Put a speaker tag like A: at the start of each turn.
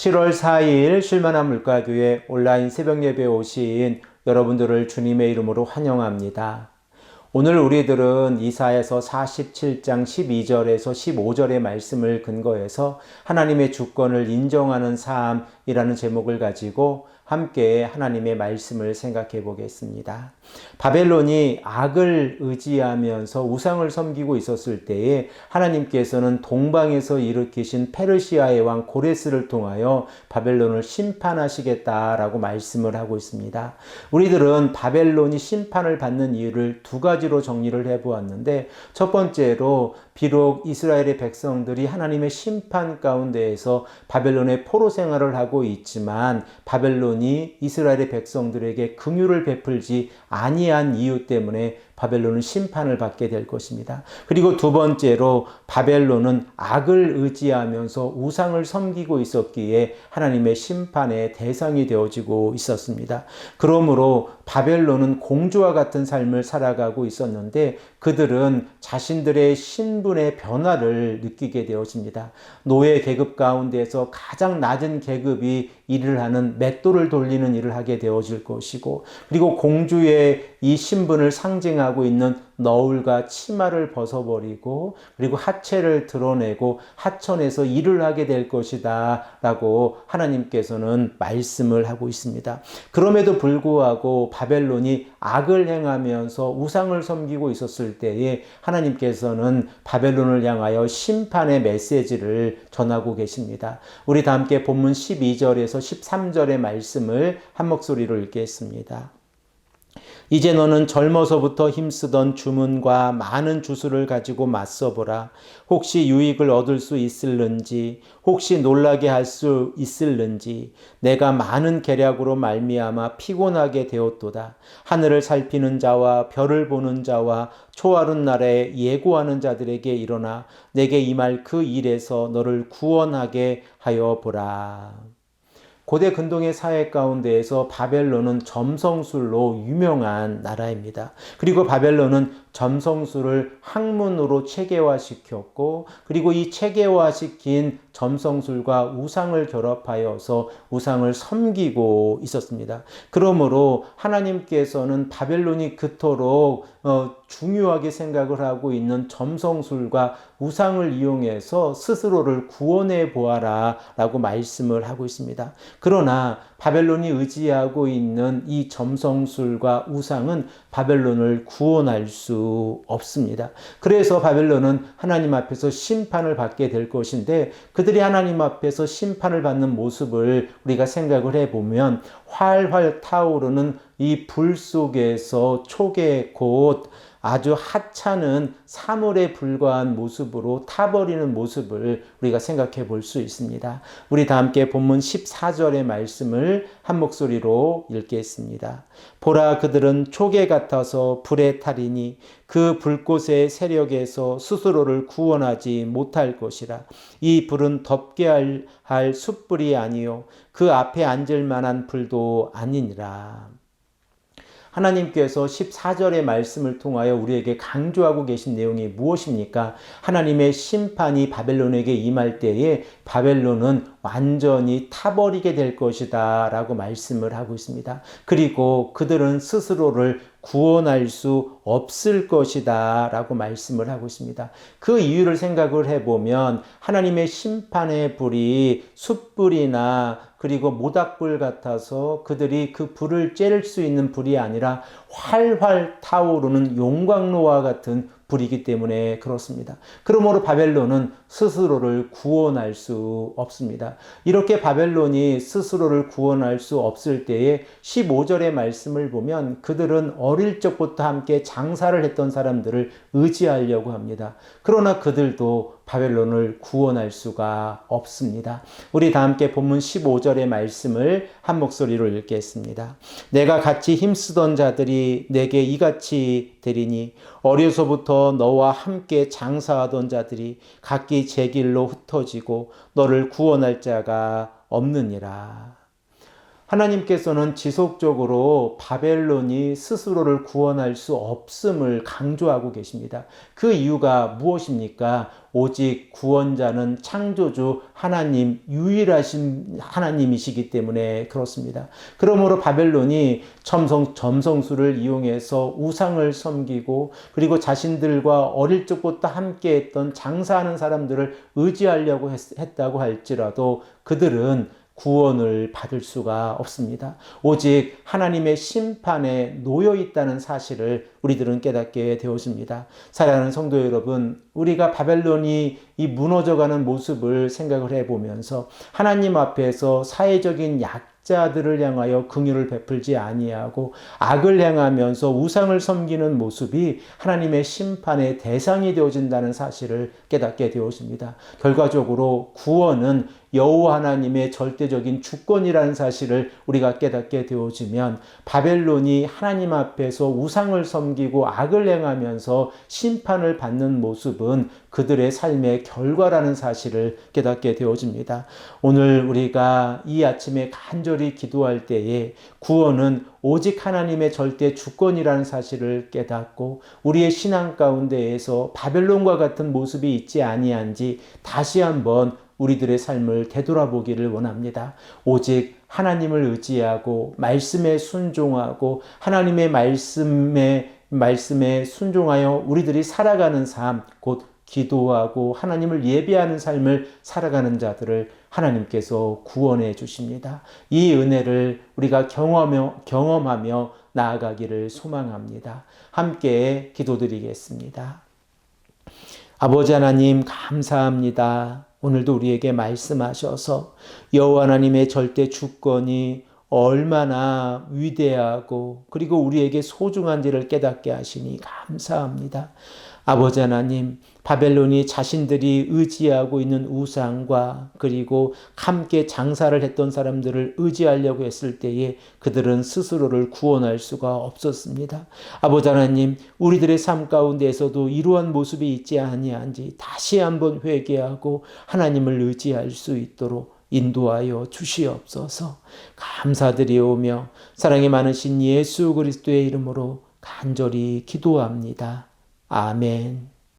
A: 7월 4일 쉴만한 물가교회 온라인 새벽 예배에 오신 여러분들을 주님의 이름으로 환영합니다. 오늘 우리들은 이사야서 47장 12절에서 15절의 말씀을 근거해서 하나님의 주권을 인정하는 삶이라는 제목을 가지고 함께 하나님의 말씀을 생각해 보겠습니다. 바벨론이 악을 의지하면서 우상을 섬기고 있었을 때에 하나님께서는 동방에서 일으키신 페르시아의 왕 고레스를 통하여 바벨론을 심판하시겠다라고 말씀을 하고 있습니다. 우리들은 바벨론이 심판을 받는 이유를 두 가지로 정리를 해보았는데, 첫 번째로 비록 이스라엘의 백성들이 하나님의 심판 가운데에서 바벨론의 포로 생활을 하고 있지만 바벨론이 이스라엘의 백성들에게 긍휼을 베풀지 아니한 이유 때문에 바벨론은 심판을 받게 될 것입니다. 그리고 두 번째로 바벨론은 악을 의지하면서 우상을 섬기고 있었기에 하나님의 심판의 대상이 되어지고 있었습니다. 그러므로 바벨론은 공주와 같은 삶을 살아가고 있었는데 그들은 자신들의 신분의 변화를 느끼게 되어집니다. 노예 계급 가운데서 가장 낮은 계급이 일을 하는 맷돌을 돌리는 일을 하게 되어질 것이고, 그리고 공주의 이 신분을 상징하고 있는 너울과 치마를 벗어버리고 그리고 하체를 드러내고 하천에서 일을 하게 될 것이다 라고 하나님께서는 말씀을 하고 있습니다. 그럼에도 불구하고 바벨론이 악을 행하면서 우상을 섬기고 있었을 때에 하나님께서는 바벨론을 향하여 심판의 메시지를 전하고 계십니다. 우리 다 함께 본문 12절에서 13절의 말씀을 한 목소리로 읽겠습니다. 이제 너는 젊어서부터 힘쓰던 주문과 많은 주술을 가지고 맞서보라. 혹시 유익을 얻을 수 있을는지, 혹시 놀라게 할 수 있을는지. 내가 많은 계략으로 말미암아 피곤하게 되었도다. 하늘을 살피는 자와 별을 보는 자와 초하룻 날에 예고하는 자들에게 일어나 내게 임할 그 일에서 너를 구원하게 하여 보라. 고대 근동의 사회 가운데에서 바벨론은 점성술로 유명한 나라입니다. 그리고 바벨론은 점성술을 학문으로 체계화시켰고, 그리고 이 체계화시킨 점성술과 우상을 결합하여서 우상을 섬기고 있었습니다. 그러므로 하나님께서는 바벨론이 그토록 중요하게 생각을 하고 있는 점성술과 우상을 이용해서 스스로를 구원해 보아라 라고 말씀을 하고 있습니다. 그러나 바벨론이 의지하고 있는 이 점성술과 우상은 바벨론을 구원할 수 없습니다. 그래서 바벨론은 하나님 앞에서 심판을 받게 될 것인데, 그들이 하나님 앞에서 심판을 받는 모습을 우리가 생각을 해보면 활활 타오르는 이 불 속에서 촉에 곧 아주 하찮은 사물에 불과한 모습으로 타버리는 모습을 우리가 생각해 볼 수 있습니다. 우리 다 함께 본문 14절의 말씀을 한 목소리로 읽겠습니다. 보라, 그들은 촉에 같아서 불에 타리니 그 불꽃의 세력에서 스스로를 구원하지 못할 것이라. 이 불은 덮게 할 숯불이 아니요 그 앞에 앉을 만한 불도 아니니라. 하나님께서 14절의 말씀을 통하여 우리에게 강조하고 계신 내용이 무엇입니까? 하나님의 심판이 바벨론에게 임할 때에 바벨론은 완전히 타버리게 될 것이다 라고 말씀을 하고 있습니다. 그리고 그들은 스스로를 구원할 수 없을 것이다 라고 말씀을 하고 있습니다. 그 이유를 생각을 해보면 하나님의 심판의 불이 숯불이나 그리고 모닥불 같아서 그들이 그 불을 쬐를 수 있는 불이 아니라 활활 타오르는 용광로와 같은 불이기 때문에 그렇습니다. 그러므로 바벨론은 스스로를 구원할 수 없습니다. 이렇게 바벨론이 스스로를 구원할 수 없을 때에 15절의 말씀을 보면 그들은 어릴 적부터 함께 장사를 했던 사람들을 의지하려고 합니다. 그러나 그들도 바벨론을 구원할 수가 없습니다. 우리 다 함께 본문 15절의 말씀을 한 목소리로 읽겠습니다. 내가 같이 힘쓰던 자들이 내게 이같이 되리니 어려서부터 너와 함께 장사하던 자들이 각기 제 길로 흩어지고 너를 구원할 자가 없느니라. 하나님께서는 지속적으로 바벨론이 스스로를 구원할 수 없음을 강조하고 계십니다. 그 이유가 무엇입니까? 오직 구원자는 창조주 하나님, 유일하신 하나님이시기 때문에 그렇습니다. 그러므로 바벨론이 점성술을 이용해서 우상을 섬기고 그리고 자신들과 어릴 적부터 함께했던 장사하는 사람들을 의지하려고 했다고 할지라도 그들은 구원을 받을 수가 없습니다. 오직 하나님의 심판에 놓여 있다는 사실을 우리들은 깨닫게 되어집니다. 사랑하는 성도 여러분, 우리가 바벨론이 이 무너져가는 모습을 생각을 해보면서 하나님 앞에서 사회적인 약자들을 향하여 긍휼을 베풀지 아니하고 악을 행하면서 우상을 섬기는 모습이 하나님의 심판의 대상이 되어진다는 사실을 깨닫게 되어집니다. 결과적으로 구원은 여호와 하나님의 절대적인 주권이라는 사실을 우리가 깨닫게 되어지면 바벨론이 하나님 앞에서 우상을 섬기고 악을 행하면서 심판을 받는 모습은 그들의 삶의 결과라는 사실을 깨닫게 되어집니다. 오늘 우리가 이 아침에 간절히 기도할 때에 구원은 오직 하나님의 절대 주권이라는 사실을 깨닫고 우리의 신앙 가운데에서 바벨론과 같은 모습이 있지 아니한지 다시 한번 우리들의 삶을 되돌아보기를 원합니다. 오직 하나님을 의지하고 말씀에 순종하고 하나님의 말씀에 순종하여 우리들이 살아가는 삶, 곧 기도하고 하나님을 예배하는 삶을 살아가는 자들을 하나님께서 구원해 주십니다. 이 은혜를 우리가 경험하며 나아가기를 소망합니다. 함께 기도드리겠습니다. 아버지 하나님 감사합니다. 오늘도 우리에게 말씀하셔서 여호와 하나님의 절대 주권이 얼마나 위대하고 그리고 우리에게 소중한지를 깨닫게 하시니 감사합니다. 아버지 하나님, 바벨론이 자신들이 의지하고 있는 우상과 그리고 함께 장사를 했던 사람들을 의지하려고 했을 때에 그들은 스스로를 구원할 수가 없었습니다. 아버지 하나님, 우리들의 삶 가운데에서도 이러한 모습이 있지 아니한지 다시 한번 회개하고 하나님을 의지할 수 있도록 인도하여 주시옵소서. 감사드리오며 사랑이 많으신 예수 그리스도의 이름으로 간절히 기도합니다. 아멘.